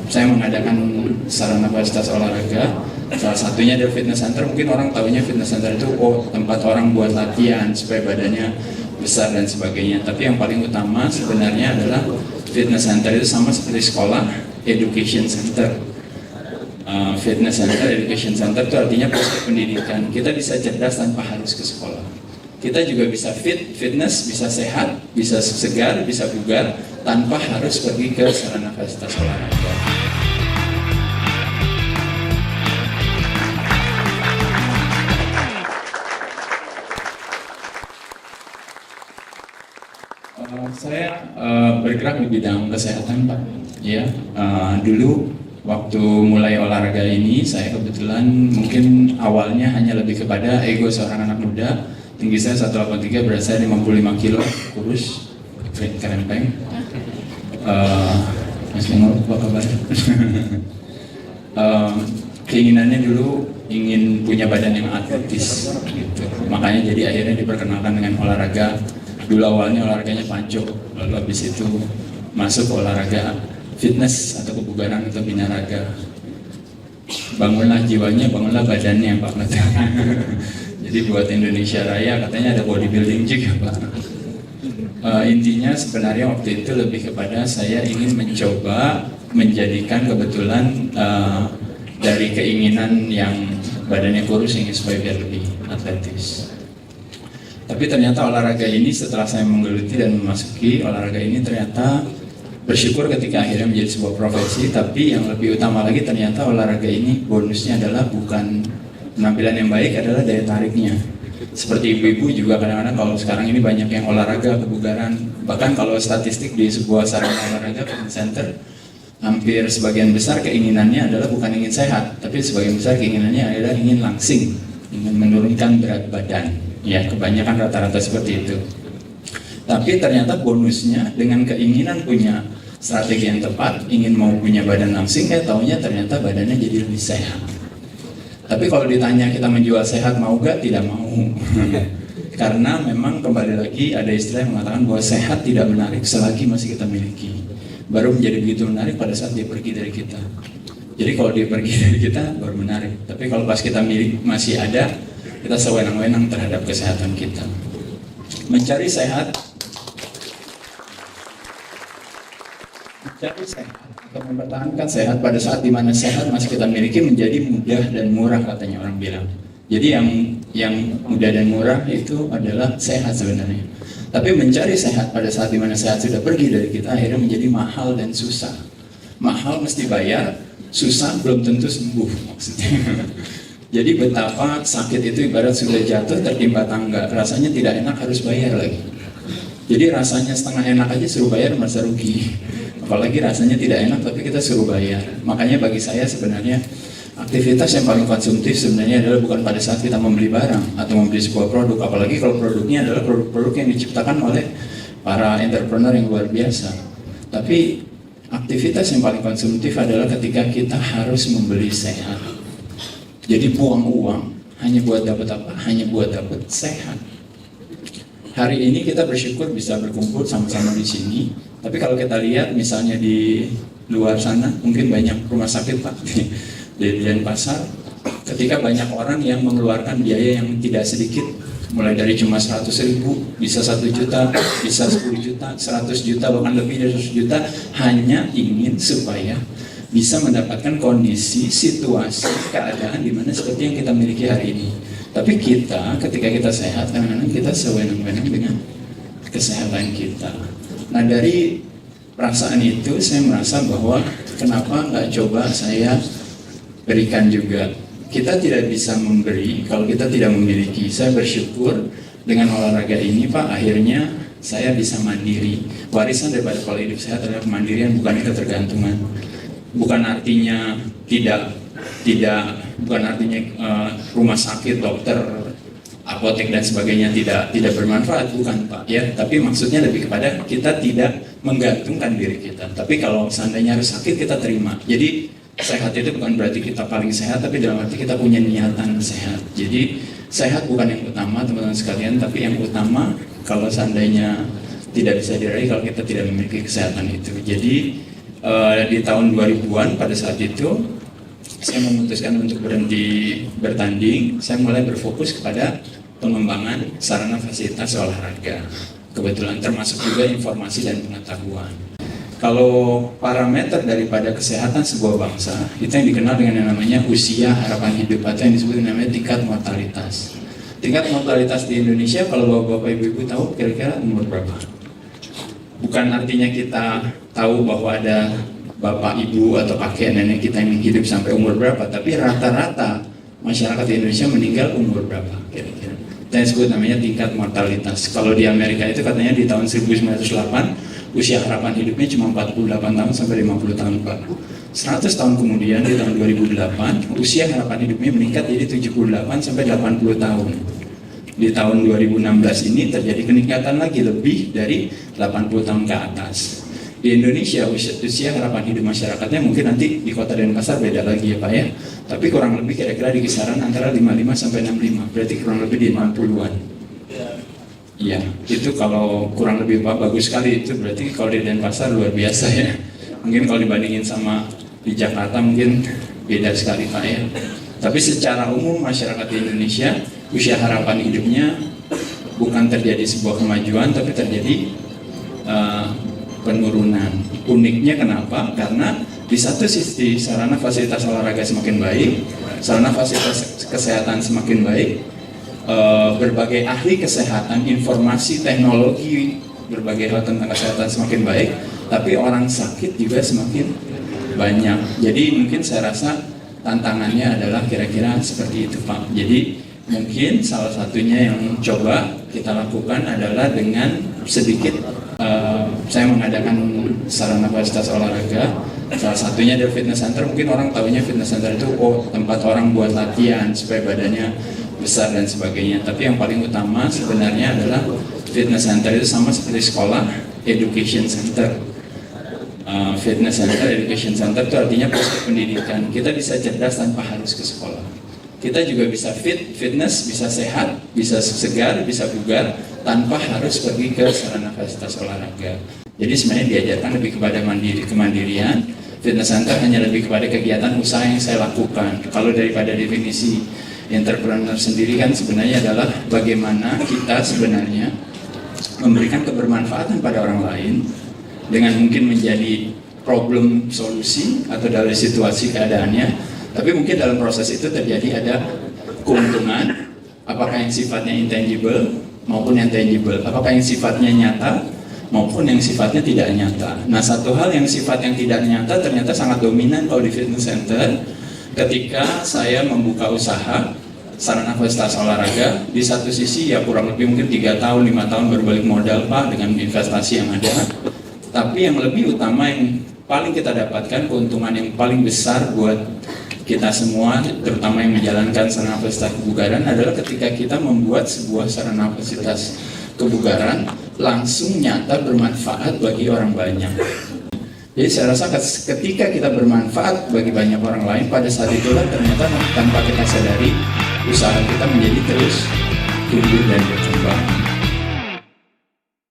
saya mengadakan sarana fasilitas olahraga. Salah satunya adalah fitness center. Mungkin orang tahunya fitness center itu tempat orang buat latihan supaya badannya besar dan sebagainya. Tapi yang paling utama sebenarnya adalah fitness center itu sama seperti sekolah, education center. Fitness center, education center itu artinya pusat pendidikan. Kita bisa cerdas tanpa harus ke sekolah. Kita juga bisa fitness, bisa sehat, bisa segar, bisa bugar tanpa harus pergi ke sarana fasilitas olahraga. Saya bergerak di bidang kesehatan, Pak. Ya, dulu waktu mulai olahraga ini, saya kebetulan mungkin awalnya hanya lebih kepada ego seorang anak muda. Tinggi saya 183, berat saya 55 kilo, kurus, kerempeng. Mas Mengol, apa kabar? Keinginannya dulu ingin punya badan yang atletis, gitu. Makanya jadi akhirnya diperkenalkan dengan olahraga. Dulu awalnya olahraganya pancuk, lalu habis itu masuk olahraga fitness atau kebugaran atau binaraga. Bangunlah jiwanya, bangunlah badannya, Pak. Jadi buat Indonesia Raya katanya ada bodybuilding juga, Pak. Intinya sebenarnya waktu itu lebih kepada saya ingin mencoba menjadikan kebetulan dari keinginan yang badannya kurus ingin supaya biar lebih atletis. Tapi ternyata olahraga ini setelah saya menggeluti dan memasuki olahraga ini ternyata bersyukur ketika akhirnya menjadi sebuah profesi. Tapi yang lebih utama lagi ternyata olahraga ini bonusnya adalah bukan penampilan yang baik, adalah daya tariknya. Seperti ibu-ibu juga kadang-kadang kalau sekarang ini banyak yang olahraga kebugaran. Bahkan kalau statistik di sebuah sarana olahraga fitness center, hampir sebagian besar keinginannya adalah bukan ingin sehat, tapi sebagian besar keinginannya adalah ingin langsing, ingin menurunkan berat badan. Ya, kebanyakan rata-rata seperti itu. Tapi ternyata bonusnya dengan keinginan punya strategi yang tepat, ingin mau punya badan langsing, taunya ternyata badannya jadi lebih sehat. Tapi kalau ditanya kita menjual sehat mau gak? Tidak mau. Karena memang kembali lagi ada istilah yang mengatakan bahwa sehat tidak menarik selagi masih kita miliki. Baru menjadi begitu menarik pada saat dia pergi dari kita. Jadi kalau dia pergi dari kita baru menarik. Tapi kalau pas kita milik masih ada, kita sewenang-wenang terhadap kesehatan kita. Mencari sehat atau mempertahankan sehat pada saat dimana sehat masih kita miliki menjadi mudah dan murah, katanya orang bilang. Jadi yang mudah dan murah itu adalah sehat sebenarnya. Tapi mencari sehat pada saat dimana sehat sudah pergi dari kita akhirnya menjadi mahal dan susah. Mahal mesti bayar, susah belum tentu sembuh maksudnya. Jadi betapa sakit itu ibarat sudah jatuh tertimpa tangga, rasanya tidak enak harus bayar lagi. Jadi rasanya setengah enak aja suruh bayar merasa rugi. Apalagi rasanya tidak enak tapi kita suruh bayar. Makanya bagi saya sebenarnya aktivitas yang paling konsumtif sebenarnya adalah bukan pada saat kita membeli barang atau membeli sebuah produk. Apalagi kalau produknya adalah produk-produk yang diciptakan oleh para entrepreneur yang luar biasa. Tapi aktivitas yang paling konsumtif adalah ketika kita harus membeli sehat. Jadi buang uang hanya buat dapat apa? Hanya buat dapat sehat. Hari ini kita bersyukur bisa berkumpul sama-sama di sini. Tapi kalau kita lihat misalnya di luar sana, mungkin banyak rumah sakit, Pak, di Denpasar. Ketika banyak orang yang mengeluarkan biaya yang tidak sedikit, mulai dari cuma 100.000, bisa 1 juta, bisa 10 juta, 100 juta, bahkan lebih dari 100 juta, hanya ingin supaya bisa mendapatkan kondisi, situasi, keadaan di mana seperti yang kita miliki hari ini. Tapi kita, ketika kita sehat, kadang-kadang kita sewenang-wenang dengan kesehatan kita. Nah dari perasaan itu saya merasa bahwa kenapa nggak coba saya berikan juga. Kita tidak bisa memberi kalau kita tidak memiliki. Saya bersyukur dengan olahraga ini, Pak, akhirnya saya bisa mandiri. Warisan daripada pola hidup sehat adalah kemandirian, bukan ketergantungan. Bukan artinya bukan artinya rumah sakit, dokter, apotek dan sebagainya tidak bermanfaat, bukan, Pak, ya. Tapi maksudnya lebih kepada kita tidak menggantungkan diri kita. Tapi kalau seandainya harus sakit kita terima. Jadi sehat itu bukan berarti kita paling sehat, tapi dalam arti kita punya niatan sehat. Jadi sehat bukan yang utama, teman-teman sekalian, tapi yang utama kalau seandainya tidak bisa diraih kalau kita tidak memiliki kesehatan itu. Jadi Di tahun 2000-an pada saat itu saya memutuskan untuk berhenti bertanding. Saya mulai berfokus kepada pengembangan sarana fasilitas olahraga. Kebetulan termasuk juga informasi dan pengetahuan. Kalau parameter daripada kesehatan sebuah bangsa, itu yang dikenal dengan yang namanya usia harapan hidup atau yang disebut namanya tingkat mortalitas. Tingkat mortalitas di Indonesia, kalau bapak ibu tahu kira-kira umur berapa? Bukan artinya kita tahu bahwa ada bapak ibu atau kakek nenek kita yang hidup sampai umur berapa, tapi rata-rata masyarakat di Indonesia meninggal umur berapa kira-kira. Yang disebut namanya tingkat mortalitas. Kalau di Amerika itu katanya di tahun 1908 usia harapan hidupnya cuma 48 tahun sampai 50 tahun Pak. 100 tahun kemudian di tahun 2008 usia harapan hidupnya meningkat jadi 78 sampai 80 tahun. Di tahun 2016 ini terjadi peningkatan lagi lebih dari 80 tahun ke atas. Di Indonesia usia harapan hidup masyarakatnya mungkin nanti di Kota Denpasar beda lagi ya Pak ya. Tapi kurang lebih kira-kira di kisaran antara 55 sampai 65, berarti kurang lebih di 60-an. Iya, itu kalau kurang lebih Pak bagus sekali, itu berarti kalau di Denpasar luar biasa ya. Mungkin kalau dibandingin sama di Jakarta mungkin beda sekali Pak ya. Tapi secara umum masyarakat di Indonesia usia harapan hidupnya bukan terjadi sebuah kemajuan tapi terjadi penurunan. Uniknya kenapa? Karena di satu sisi sarana fasilitas olahraga semakin baik, sarana fasilitas kesehatan semakin baik, berbagai ahli kesehatan, informasi, teknologi, berbagai hal tentang kesehatan semakin baik, tapi orang sakit juga semakin banyak. Jadi mungkin saya rasa tantangannya adalah kira-kira seperti itu Pak. Jadi mungkin salah satunya yang coba kita lakukan adalah dengan sedikit saya mengadakan sarana fasilitas olahraga. Salah satunya adalah fitness center. Mungkin orang tahunya fitness center itu tempat orang buat latihan supaya badannya besar dan sebagainya. Tapi yang paling utama sebenarnya adalah fitness center itu sama seperti sekolah, education center. Fitness center, education center itu artinya pusat pendidikan. Kita bisa cerdas tanpa harus ke sekolah. Kita juga bisa fitness, bisa sehat, bisa segar, bisa bugar tanpa harus pergi ke sarana fasilitas olahraga. Jadi sebenarnya diajarkan lebih kepada kemandirian. Fitness center hanya lebih kepada kegiatan usaha yang saya lakukan. Kalau daripada definisi entrepreneur sendiri kan sebenarnya adalah bagaimana kita sebenarnya memberikan kebermanfaatan pada orang lain dengan mungkin menjadi problem solusi atau dari situasi keadaannya. Tapi mungkin dalam proses itu terjadi ada keuntungan, apakah yang sifatnya intangible maupun yang tangible, apakah yang sifatnya nyata maupun yang sifatnya tidak nyata. Nah, satu hal yang sifat yang tidak nyata ternyata sangat dominan kalau di fitness center. Ketika saya membuka usaha sarana fasilitas olahraga, di satu sisi ya kurang lebih mungkin 3 tahun, 5 tahun berbalik modal Pak dengan investasi yang ada. Tapi yang lebih utama yang paling kita dapatkan, keuntungan yang paling besar buat kita semua, terutama yang menjalankan sarana fasilitas kebugaran adalah ketika kita membuat sebuah sarana fasilitas kebugaran langsung nyata bermanfaat bagi orang banyak. Jadi saya rasa ketika kita bermanfaat bagi banyak orang lain, pada saat itulah ternyata tanpa kita sadari usaha kita menjadi terus tumbuh dan berkembang.